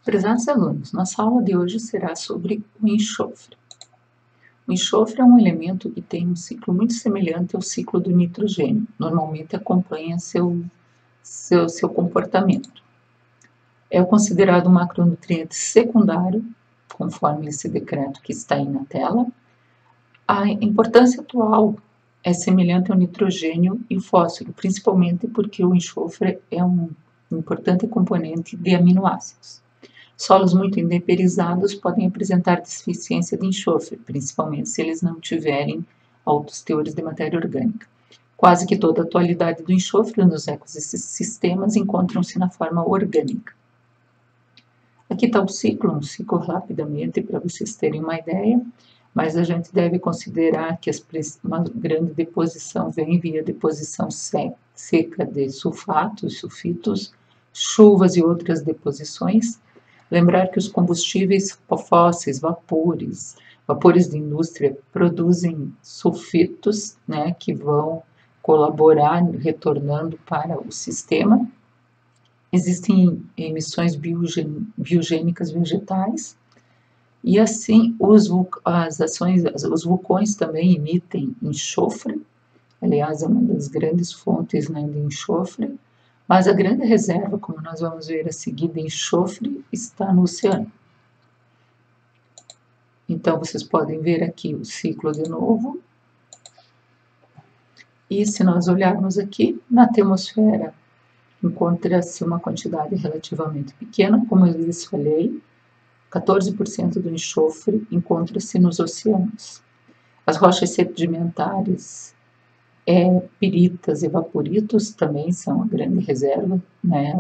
Prezados alunos, nossa aula de hoje será sobre o enxofre. O enxofre é um elemento que tem um ciclo muito semelhante ao ciclo do nitrogênio, normalmente acompanha seu comportamento. É considerado um macronutriente secundário, conforme esse decreto que está aí na tela. A importância atual é semelhante ao nitrogênio e o fósforo, principalmente porque o enxofre é um importante componente de aminoácidos. Solos muito indeperizados podem apresentar deficiência de enxofre, principalmente se eles não tiverem altos teores de matéria orgânica. Quase que toda a atualidade do enxofre nos ecossistemas encontram-se na forma orgânica. Aqui está o ciclo, um ciclo rapidamente para vocês terem uma ideia, mas a gente deve considerar que uma grande deposição vem via deposição seca de sulfatos, sulfitos, chuvas e outras deposições. Lembrar que os combustíveis fósseis, vapores de indústria produzem sulfitos, né, que vão colaborar retornando para o sistema. Existem emissões biogênicas vegetais e assim os vulcões também emitem enxofre. Aliás, é uma das grandes fontes, né, de enxofre. Mas a grande reserva, como nós vamos ver a seguir, de enxofre está no oceano. Então, vocês podem ver aqui o ciclo de novo. E se nós olharmos aqui, na atmosfera encontra-se uma quantidade relativamente pequena, como eu lhes falei, 14% do enxofre encontra-se nos oceanos. As rochas sedimentares, piritas e vaporitos também são a grande reserva, né?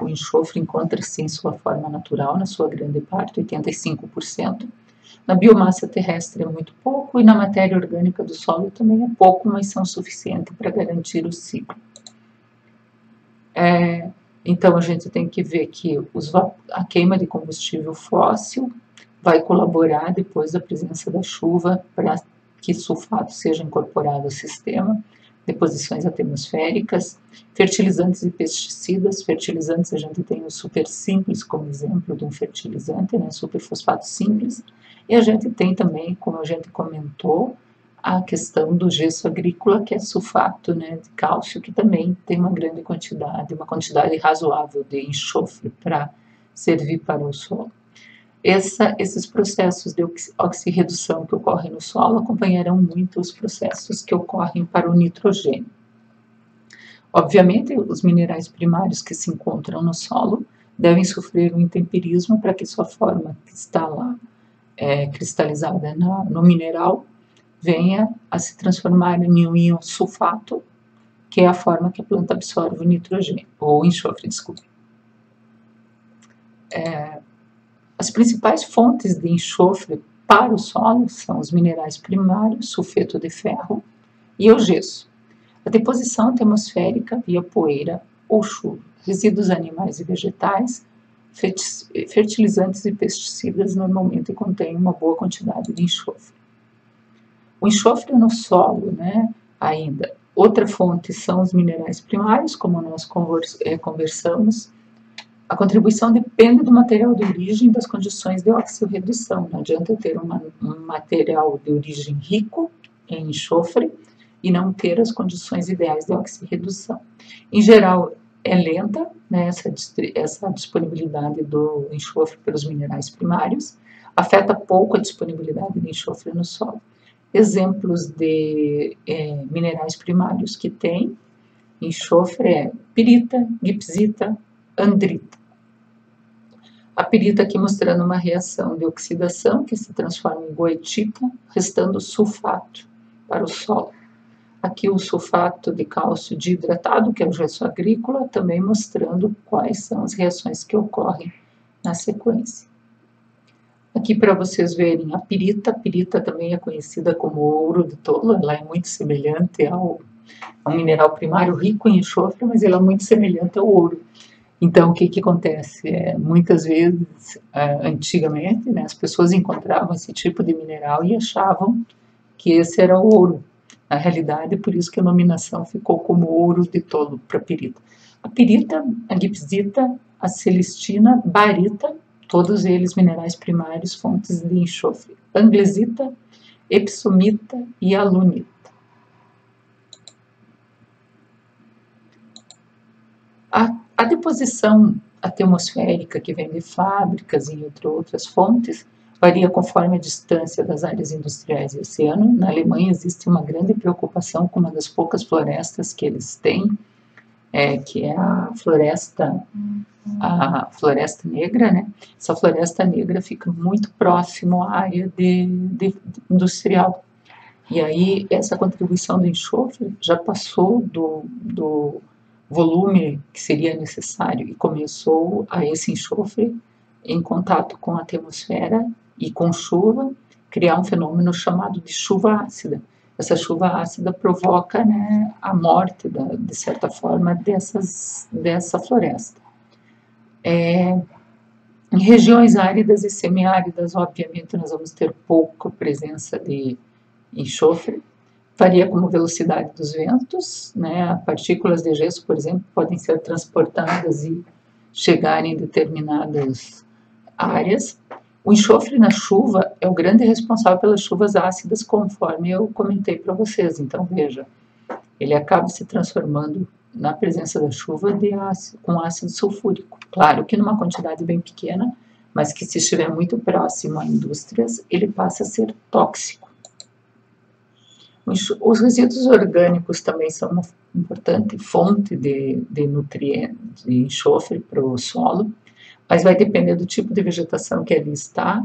O enxofre encontra-se em sua forma natural, na sua grande parte, 85%. Na biomassa terrestre é muito pouco e na matéria orgânica do solo também é pouco, mas são suficientes para garantir o ciclo. Então a gente tem que ver que a queima de combustível fóssil vai colaborar depois da presença da chuva para que sulfato seja incorporado ao sistema, deposições atmosféricas, fertilizantes e pesticidas. Fertilizantes a gente tem o super simples como exemplo de um fertilizante, né, superfosfato simples, e a gente tem também, como a gente comentou, a questão do gesso agrícola, que é sulfato, né, de cálcio, que também tem uma quantidade razoável de enxofre para servir para o solo. Esses processos de oxirredução que ocorrem no solo acompanharão muito os processos que ocorrem para o nitrogênio. Obviamente, os minerais primários que se encontram no solo devem sofrer um intemperismo para que sua forma que está lá cristalizada no mineral venha a se transformar em um íon sulfato, que é a forma que a planta absorve o nitrogênio, ou enxofre, desculpe. As principais fontes de enxofre para o solo são os minerais primários, sulfeto de ferro e o gesso. A deposição atmosférica via poeira ou chuva, resíduos animais e vegetais, fertilizantes e pesticidas normalmente contêm uma boa quantidade de enxofre. O enxofre no solo, né, ainda. Outra fonte são os minerais primários, como nós conversamos. A contribuição depende do material de origem e das condições de oxirredução. Não adianta ter um material de origem rico em enxofre e não ter as condições ideais de oxirredução. Em geral, é lenta, né, essa disponibilidade do enxofre pelos minerais primários, afeta pouco a disponibilidade de enxofre no solo. Exemplos de minerais primários que tem enxofre é pirita, gipsita, andrita. A pirita aqui mostrando uma reação de oxidação que se transforma em goetita, restando sulfato para o solo. Aqui o sulfato de cálcio dihidratado, que é o gesso agrícola, também mostrando quais são as reações que ocorrem na sequência. Aqui para vocês verem a pirita também é conhecida como ouro de tolo, ela é muito semelhante ao mineral primário rico em enxofre, mas ela é muito semelhante ao ouro. Então, o que acontece? Muitas vezes, antigamente, né, as pessoas encontravam esse tipo de mineral e achavam que esse era o ouro. Na realidade, por isso que a denominação ficou como ouro de tolo para pirita. A pirita, a gipsita, a celestina, barita todos eles minerais primários, fontes de enxofre: anglesita, epsomita e alunita. A deposição atmosférica que vem de fábricas e entre outras fontes varia conforme a distância das áreas industriais e oceano. Na Alemanha existe uma grande preocupação com uma das poucas florestas que eles têm, que é a floresta negra, né? Essa floresta negra fica muito próximo à área industrial. E aí essa contribuição do enxofre já passou do volume que seria necessário e começou a esse enxofre, em contato com a atmosfera e com chuva, criar um fenômeno chamado de chuva ácida. Essa chuva ácida provoca, né, a morte, de certa forma, dessa floresta. Em regiões áridas e semiáridas, obviamente, nós vamos ter pouca presença de enxofre. Varia como velocidade dos ventos, né? Partículas de gesso, por exemplo, podem ser transportadas e chegar em determinadas áreas. O enxofre na chuva é o grande responsável pelas chuvas ácidas, conforme eu comentei para vocês. Então, veja, ele acaba se transformando na presença da chuva com ácido sulfúrico. Claro que numa quantidade bem pequena, mas que se estiver muito próximo a indústrias, ele passa a ser tóxico. Os resíduos orgânicos também são uma importante fonte de nutrientes, de enxofre para o solo, mas vai depender do tipo de vegetação que ali está,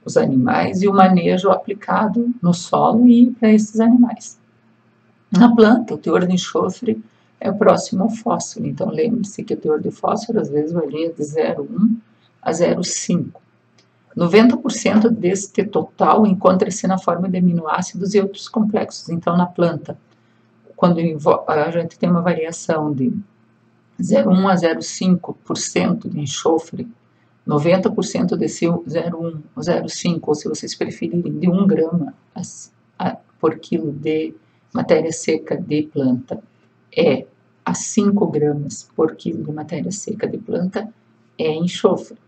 os animais e o manejo aplicado no solo e para esses animais. Na planta, o teor de enxofre é próximo ao fósforo, então lembre-se que o teor de fósforo às vezes varia de 0,1 a 0,5. 90% deste total encontra-se na forma de aminoácidos e outros complexos. Então, na planta, quando a gente tem uma variação de 0,1 a 0,5% de enxofre, 90% desse 0,1 ou 0,5, ou se vocês preferirem, de 1 grama por quilo de matéria seca de planta, é a 5 gramas por quilo de matéria seca de planta, é enxofre.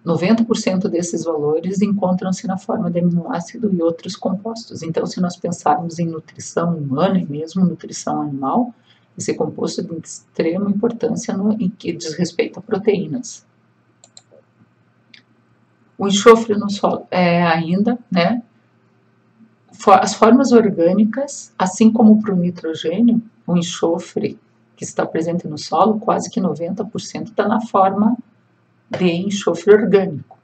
90% desses valores encontram-se na forma de aminoácido e outros compostos. Então, se nós pensarmos em nutrição humana e mesmo nutrição animal, esse composto é de extrema importância em que diz respeito a proteínas. O enxofre no solo é ainda, né, as formas orgânicas, assim como para o nitrogênio, o enxofre que está presente no solo, quase que 90% está na forma de enxofre orgânico,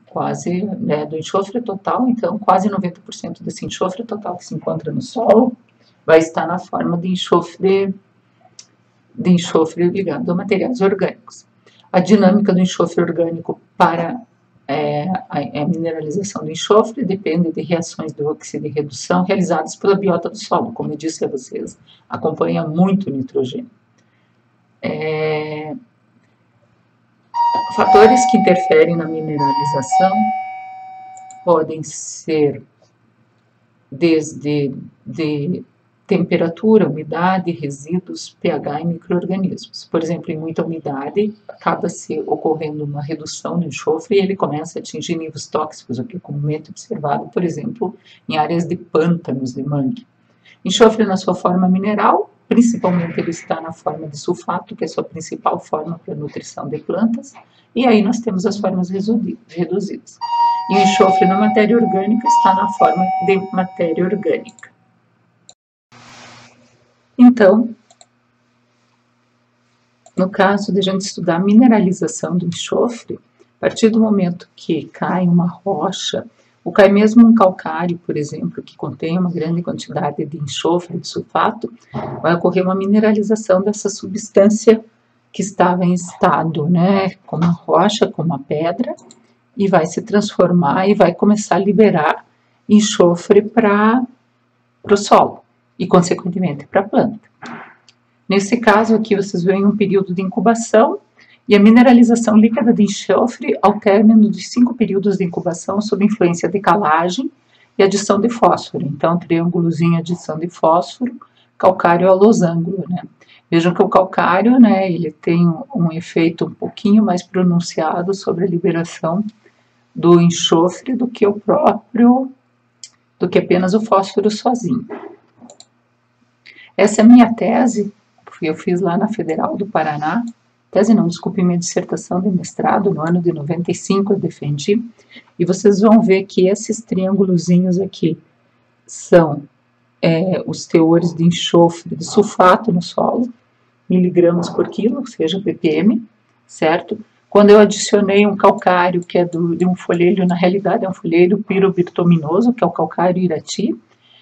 quase, né, do enxofre total, então quase 90% desse enxofre total que se encontra no solo vai estar na forma de enxofre ligado a materiais orgânicos. A dinâmica do enxofre orgânico para a mineralização do enxofre depende de reações de óxido e redução realizadas pela biota do solo, como eu disse a vocês, acompanha muito o nitrogênio. Fatores que interferem na mineralização podem ser desde temperatura, umidade, resíduos, pH e micro-organismos. Por exemplo, em muita umidade, acaba-se ocorrendo uma redução do enxofre e ele começa a atingir níveis tóxicos, o que é comumente observado, por exemplo, em áreas de pântanos de mangue. Enxofre na sua forma mineral, principalmente ele está na forma de sulfato, que é a sua principal forma para a nutrição de plantas, e aí nós temos as formas reduzidas. E o enxofre na matéria orgânica está na forma de matéria orgânica. Então, no caso de a gente estudar a mineralização do enxofre, a partir do momento que cai uma rocha, ou cai mesmo um calcário, por exemplo, que contém uma grande quantidade de enxofre, de sulfato, vai ocorrer uma mineralização dessa substância que estava em estado, né, como a rocha, como a pedra, e vai se transformar e vai começar a liberar enxofre para o solo e, consequentemente, para a planta. Nesse caso aqui, vocês veem um período de incubação e a mineralização líquida de enxofre ao término de 5 períodos de incubação sob influência de calagem e adição de fósforo. Então, triângulozinho, adição de fósforo, calcário ao losango, né? Vejam que o calcário, né, ele tem um efeito um pouquinho mais pronunciado sobre a liberação do enxofre do que apenas o fósforo sozinho. Essa é a minha tese, que eu fiz lá na Federal do Paraná. Tese não, desculpe, minha dissertação de mestrado, no ano de 95 eu defendi. E vocês vão ver que esses triângulozinhos aqui são os teores de enxofre, de sulfato no solo, miligramas por quilo, ou seja, ppm, certo? Quando eu adicionei um calcário que é de um folheiro, na realidade é um folheiro pirobituminoso, que é o calcário Irati,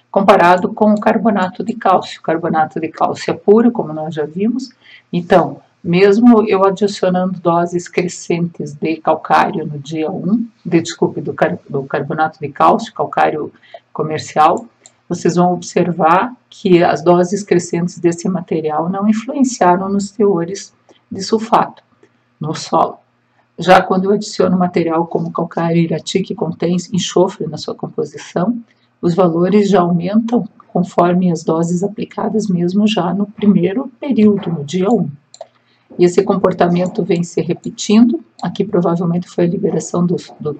comparado com o carbonato de cálcio. O carbonato de cálcio é puro, como nós já vimos. Então, mesmo eu adicionando doses crescentes de calcário no dia 1, do carbonato de cálcio, calcário comercial, vocês vão observar que as doses crescentes desse material não influenciaram nos teores de sulfato no solo. Já quando eu adiciono material como calcário Irati, que contém enxofre na sua composição, os valores já aumentam conforme as doses aplicadas mesmo já no primeiro período, no dia 1. E esse comportamento vem se repetindo. Aqui provavelmente foi a liberação do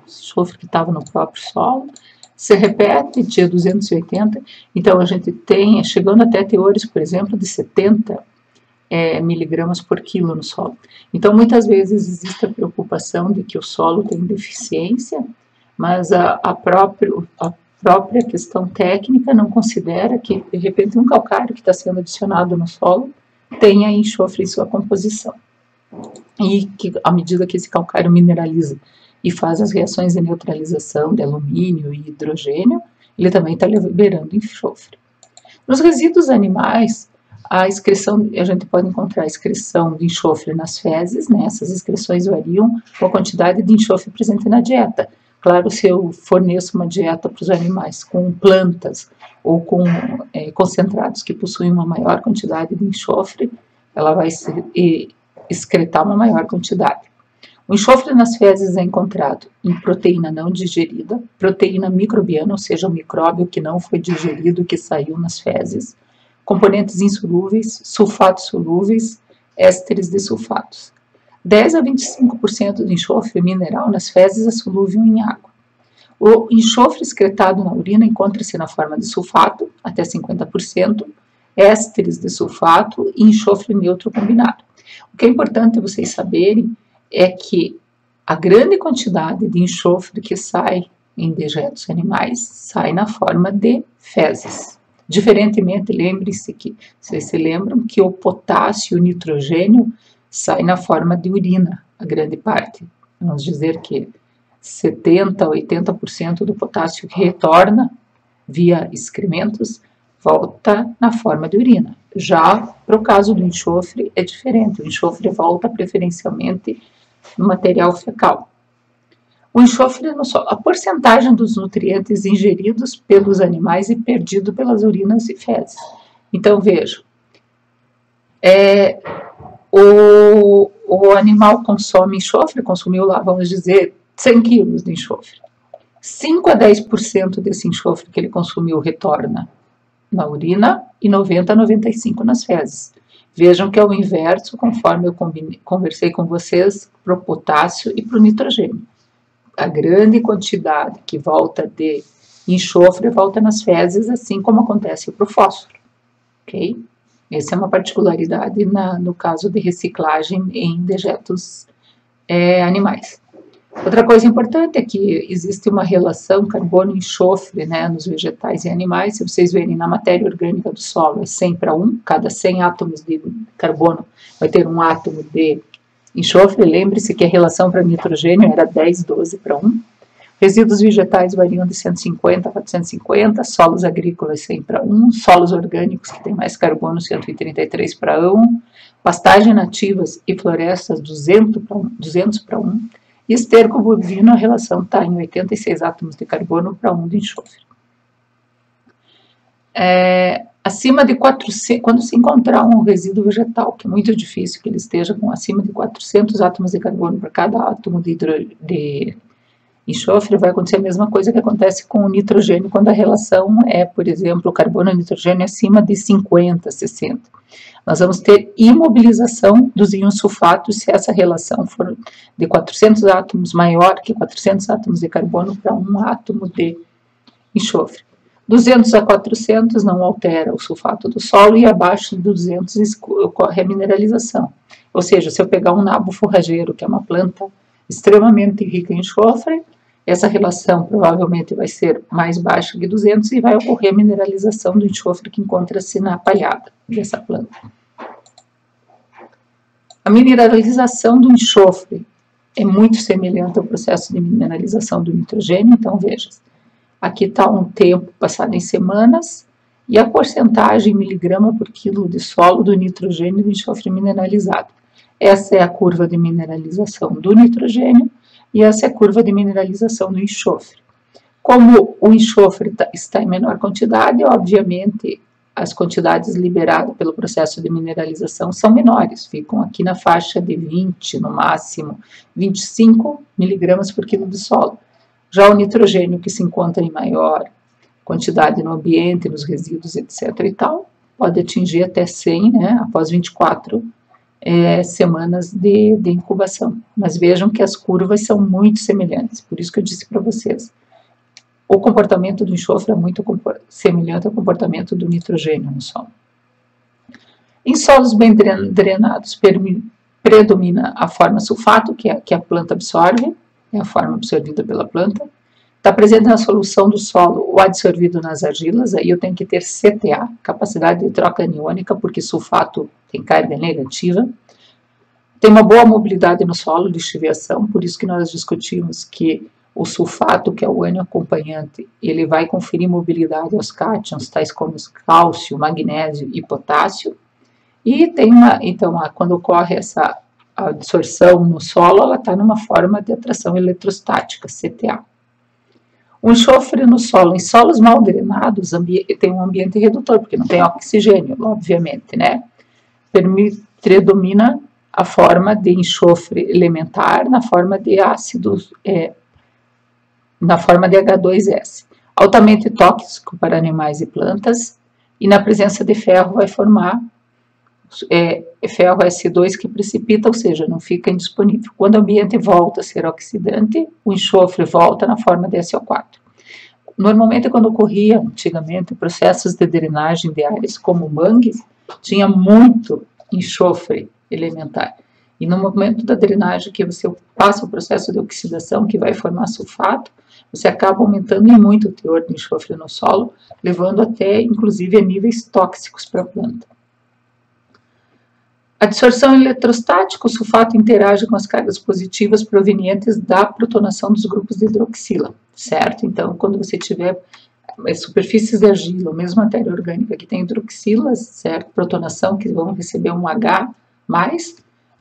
enxofre que estava no próprio solo. Se repete, dia 280, então a gente tem, chegando até teores, por exemplo, de 70 miligramas por quilo no solo. Então, muitas vezes existe a preocupação de que o solo tem deficiência, mas a própria questão técnica não considera que, de repente, um calcário que está sendo adicionado no solo tenha enxofre em sua composição. E que, à medida que esse calcário mineraliza e faz as reações de neutralização de alumínio e hidrogênio, ele também está liberando enxofre. Nos resíduos animais, a gente pode encontrar a excreção de enxofre nas fezes, né? Essas excreções variam com a quantidade de enxofre presente na dieta. Claro, se eu forneço uma dieta para os animais com plantas ou com concentrados que possuem uma maior quantidade de enxofre, ela vai excretar uma maior quantidade. O enxofre nas fezes é encontrado em proteína não digerida, proteína microbiana, ou seja, o micróbio que não foi digerido, que saiu nas fezes, componentes insolúveis, sulfatos solúveis, ésteres de sulfatos. 10 a 25% de enxofre mineral nas fezes é solúvel em água. O enxofre excretado na urina encontra-se na forma de sulfato, até 50%, ésteres de sulfato e enxofre neutro combinado. O que é importante vocês saberem é que a grande quantidade de enxofre que sai em dejetos animais sai na forma de fezes. Diferentemente, lembre-se que, vocês se lembram, que o potássio e o nitrogênio sai na forma de urina, a grande parte. Vamos dizer que 70% a 80% do potássio que retorna via excrementos volta na forma de urina. Já para o caso do enxofre é diferente, o enxofre volta preferencialmente no material fecal. O enxofre no solo, a porcentagem dos nutrientes ingeridos pelos animais e perdido pelas urinas e fezes. Então, vejam, o animal consome enxofre, consumiu lá, vamos dizer, 100 quilos de enxofre. 5 a 10% desse enxofre que ele consumiu retorna na urina e 90 a 95% nas fezes. Vejam que é o inverso, conforme eu conversei com vocês, para o potássio e para o nitrogênio. A grande quantidade que volta de enxofre volta nas fezes, assim como acontece para o fósforo. Ok? Essa é uma particularidade no caso de reciclagem em dejetos animais. Outra coisa importante é que existe uma relação carbono-enxofre, né, nos vegetais e animais. Se vocês verem na matéria orgânica do solo, é 100:1, cada 100 átomos de carbono vai ter um átomo de enxofre. Lembre-se que a relação para nitrogênio era 10:12:1. Resíduos vegetais variam de 150 a 450, solos agrícolas 100:1, solos orgânicos que têm mais carbono 133:1, pastagem nativas e florestas 200:1, e esterco bovino, a relação está em 86 átomos de carbono para 1 de enxofre. Acima de 400, quando se encontrar um resíduo vegetal, que é muito difícil que ele esteja com acima de 400 átomos de carbono para cada átomo de enxofre, vai acontecer a mesma coisa que acontece com o nitrogênio quando a relação é, por exemplo, o carbono e o nitrogênio acima de 50, 60. Nós vamos ter imobilização dos íons sulfatos se essa relação for de 400 átomos maior que 400 átomos de carbono para 1 átomo de enxofre. 200 a 400 não altera o sulfato do solo e abaixo de 200 ocorre a mineralização. Ou seja, se eu pegar um nabo forrageiro, que é uma planta extremamente rica em enxofre, essa relação provavelmente vai ser mais baixa que 200 e vai ocorrer a mineralização do enxofre que encontra-se na palhada dessa planta. A mineralização do enxofre é muito semelhante ao processo de mineralização do nitrogênio, então veja, aqui está um tempo passado em semanas e a porcentagem em miligrama por quilo de solo do nitrogênio e do enxofre mineralizado. Essa é a curva de mineralização do nitrogênio e essa é a curva de mineralização do enxofre. Como o enxofre está em menor quantidade, obviamente as quantidades liberadas pelo processo de mineralização são menores, ficam aqui na faixa de 20, no máximo 25 miligramas por quilo de solo. Já o nitrogênio, que se encontra em maior quantidade no ambiente, nos resíduos, etc. e tal, pode atingir até 100, né, após 24 semanas de incubação. Mas vejam que as curvas são muito semelhantes, por isso que eu disse para vocês. O comportamento do enxofre é muito semelhante ao comportamento do nitrogênio no solo. Em solos bem drenados, predomina a forma sulfato, que a planta absorve, é a forma absorvida pela planta. Está presente na solução do solo o adsorvido nas argilas, aí eu tenho que ter CTA, capacidade de troca aniônica, porque sulfato tem carga negativa. Tem uma boa mobilidade no solo, lixiviação, por isso que nós discutimos que o sulfato, que é o ânion acompanhante, ele vai conferir mobilidade aos cátions, tais como cálcio, magnésio e potássio. E tem quando ocorre essa absorção no solo, ela está numa forma de atração eletrostática, CTA. O enxofre no solo, em solos mal drenados, tem um ambiente redutor, porque não tem oxigênio, obviamente, né? Predomina a forma de enxofre elementar na forma de ácidos, na forma de H2S. Altamente tóxico para animais e plantas, e na presença de ferro vai formar ferro S2 que precipita, ou seja, não fica indisponível. Quando o ambiente volta a ser oxidante, o enxofre volta na forma de SO4. Normalmente, quando ocorria antigamente processos de drenagem de áreas como mangues, tinha muito enxofre elementar. E no momento da drenagem que você passa o processo de oxidação que vai formar sulfato, você acaba aumentando em muito o teor de enxofre no solo, levando até, inclusive, a níveis tóxicos para a planta. A dissorção eletrostática, o sulfato interage com as cargas positivas provenientes da protonação dos grupos de hidroxila, certo? Então, quando você tiver superfícies de argila, ou mesmo matéria orgânica que tem hidroxilas, certo? Protonação, que vão receber um H+,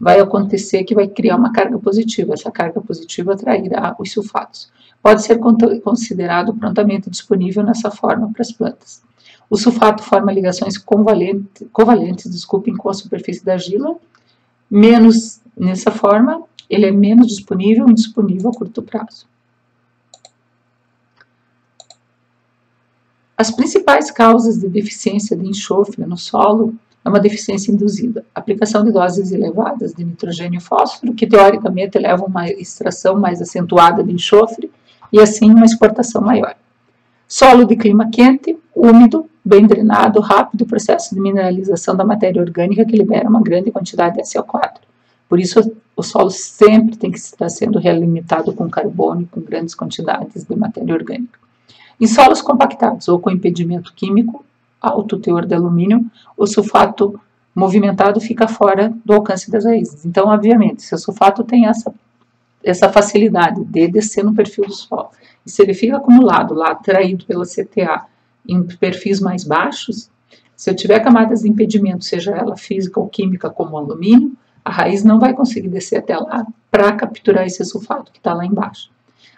vai acontecer que vai criar uma carga positiva. Essa carga positiva atrairá os sulfatos. Pode ser considerado prontamente disponível nessa forma para as plantas. O sulfato forma ligações covalentes, com a superfície da argila, nessa forma, ele é menos disponível e indisponível a curto prazo. As principais causas de deficiência de enxofre no solo é uma deficiência induzida, aplicação de doses elevadas de nitrogênio e fósforo, que teoricamente levam a uma extração mais acentuada de enxofre e assim uma exportação maior. Solo de clima quente, úmido, bem drenado, rápido processo de mineralização da matéria orgânica que libera uma grande quantidade de SO4. Por isso, o solo sempre tem que estar sendo realimentado com carbono e com grandes quantidades de matéria orgânica. Em solos compactados ou com impedimento químico, alto teor de alumínio, o sulfato movimentado fica fora do alcance das raízes. Então, obviamente, se o sulfato tem essa facilidade de descer no perfil do solo, e se ele fica acumulado lá, atraído pela CTA, em perfis mais baixos, se eu tiver camadas de impedimento, seja ela física ou química, como o alumínio, a raiz não vai conseguir descer até lá para capturar esse sulfato que está lá embaixo.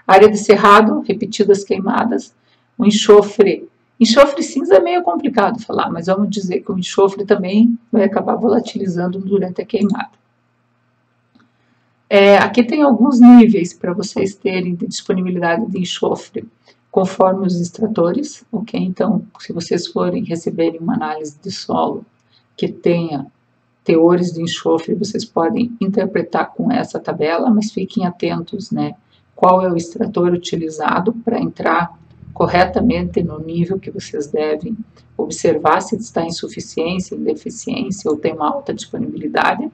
Área de cerrado, repetidas queimadas, o enxofre cinza é meio complicado falar, mas vamos dizer que o enxofre também vai acabar volatilizando durante a queimada. Aqui tem alguns níveis para vocês terem de disponibilidade de enxofre, conforme os extratores, ok? Então, se vocês forem receberem uma análise de solo que tenha teores de enxofre, vocês podem interpretar com essa tabela, mas fiquem atentos, né? Qual é o extrator utilizado para entrar corretamente no nível que vocês devem observar se está em insuficiência, em deficiência ou tem uma alta disponibilidade.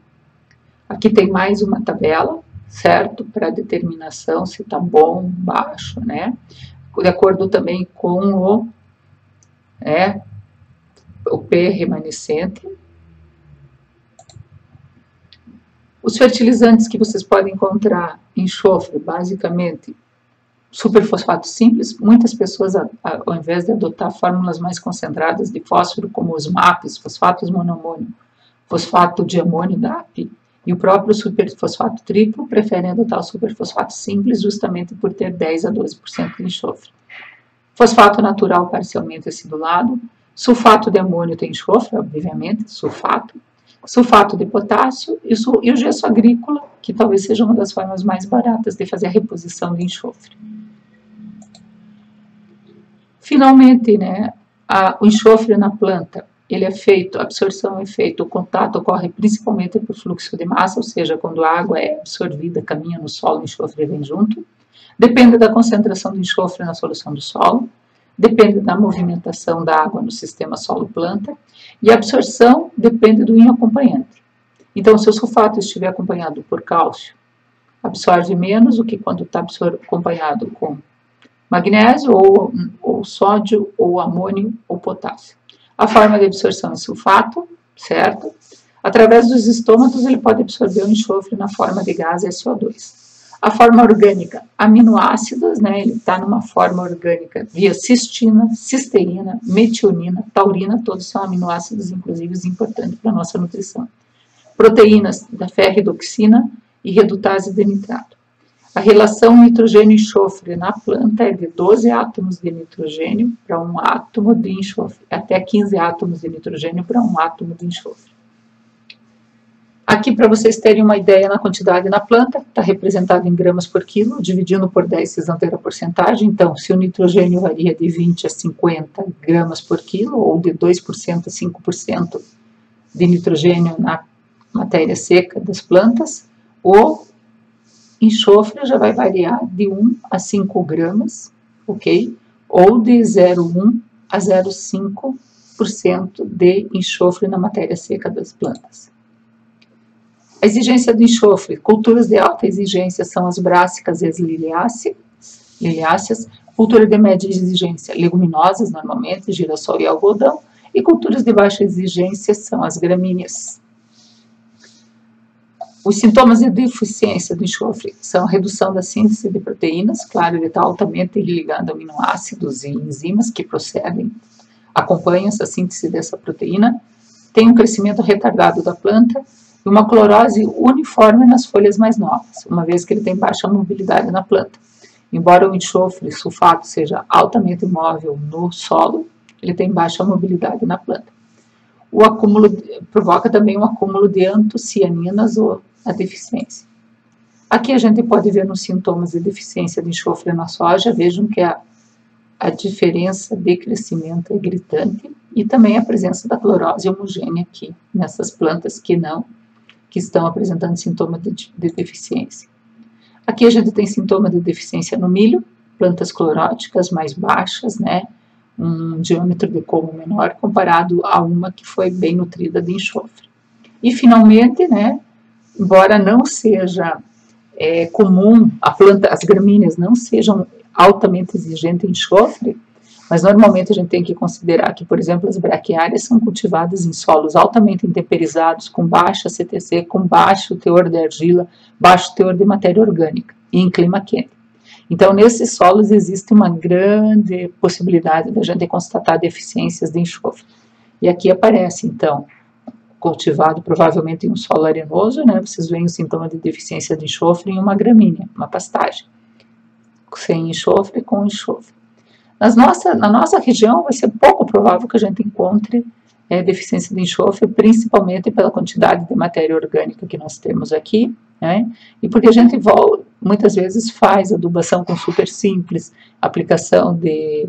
Aqui tem mais uma tabela, certo? Para determinação se está bom, baixo, né? De acordo também com o P remanescente. Os fertilizantes que vocês podem encontrar em enxofre, basicamente, superfosfato simples. Muitas pessoas, ao invés de adotar fórmulas mais concentradas de fósforo, como os MAPs, fosfatos monoamônio, fosfato de amônio, DAP, e o próprio superfosfato triplo, preferem adotar o superfosfato simples, justamente por ter 10 a 12% de enxofre. Fosfato natural parcialmente acidulado, sulfato de amônio tem enxofre, obviamente, sulfato de potássio e o gesso agrícola, que talvez seja uma das formas mais baratas de fazer a reposição de enxofre. Finalmente, né, o enxofre na planta, ele é feito, a absorção é feita, o contato ocorre principalmente por fluxo de massa, ou seja, quando a água é absorvida, caminha no solo, o enxofre vem junto. Depende da concentração do enxofre na solução do solo, depende da movimentação da água no sistema solo-planta, e a absorção depende do íon acompanhante. Então, se o sulfato estiver acompanhado por cálcio, absorve menos do que quando está acompanhado com magnésio, ou sódio, ou amônio, ou potássio. A forma de absorção é sulfato, certo? Através dos estômatos, ele pode absorver o enxofre na forma de gás SO2. A forma orgânica, aminoácidos, né? Ele está numa forma orgânica via cistina, cisteína, metionina, taurina, todos são aminoácidos, inclusive, importantes para a nossa nutrição. Proteínas da ferridoxina e redutase de nitrato. A relação nitrogênio-enxofre na planta é de 12 átomos de nitrogênio para 1 átomo de enxofre, até 15 átomos de nitrogênio para 1 átomo de enxofre. Aqui, para vocês terem uma ideia na quantidade na planta, está representado em gramas por quilo, dividindo por 10, vocês vão ter a porcentagem. Então, se o nitrogênio varia de 20 a 50 gramas por quilo, ou de 2% a 5% de nitrogênio na matéria seca das plantas, o enxofre já vai variar de 1 a 5 gramas, ok? Ou de 0,1 a 0,5% de enxofre na matéria seca das plantas. A exigência do enxofre, culturas de alta exigência são as brássicas e as liliáceas, cultura de média exigência, leguminosas normalmente, girassol e algodão, e culturas de baixa exigência são as gramíneas. Os sintomas de deficiência do enxofre são a redução da síntese de proteínas, claro, ele está altamente ligado a aminoácidos e enzimas que acompanham essa síntese dessa proteína, tem um crescimento retardado da planta e uma clorose uniforme nas folhas mais novas, uma vez que ele tem baixa mobilidade na planta. Embora o enxofre sulfato seja altamente móvel no solo, ele tem baixa mobilidade na planta. O acúmulo provoca também um acúmulo de antocianinas ou a deficiência. Aqui a gente pode ver nos sintomas de deficiência de enxofre na soja, vejam que a diferença de crescimento é gritante e também a presença da clorose homogênea aqui nessas plantas que estão apresentando sintomas de deficiência. Aqui a gente tem sintoma de deficiência no milho, plantas cloróticas mais baixas, né? Um diâmetro de colmo menor comparado a uma que foi bem nutrida de enxofre. E finalmente, né, embora não seja comum, as gramíneas não sejam altamente exigentes em enxofre, mas normalmente a gente tem que considerar que, por exemplo, as braquiárias são cultivadas em solos altamente intemperizados, com baixa CTC, com baixo teor de argila, baixo teor de matéria orgânica e em clima quente. Então, nesses solos existe uma grande possibilidade da gente constatar deficiências de enxofre. E aqui aparece, então, cultivado provavelmente em um solo arenoso, né? Vocês veem o sintoma de deficiência de enxofre em uma gramínea, uma pastagem, sem enxofre, com enxofre. Na nossa região vai ser pouco provável que a gente encontre deficiência de enxofre, principalmente pela quantidade de matéria orgânica que nós temos aqui, né? E porque a gente muitas vezes faz adubação com super simples, aplicação de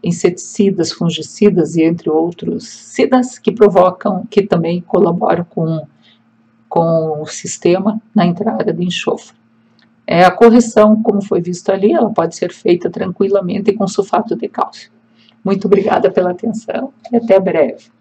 inseticidas, fungicidas e entre outros cidas que também colaboram com o sistema na entrada de enxofre. A correção, como foi visto ali, ela pode ser feita tranquilamente com sulfato de cálcio. Muito obrigada pela atenção e até breve.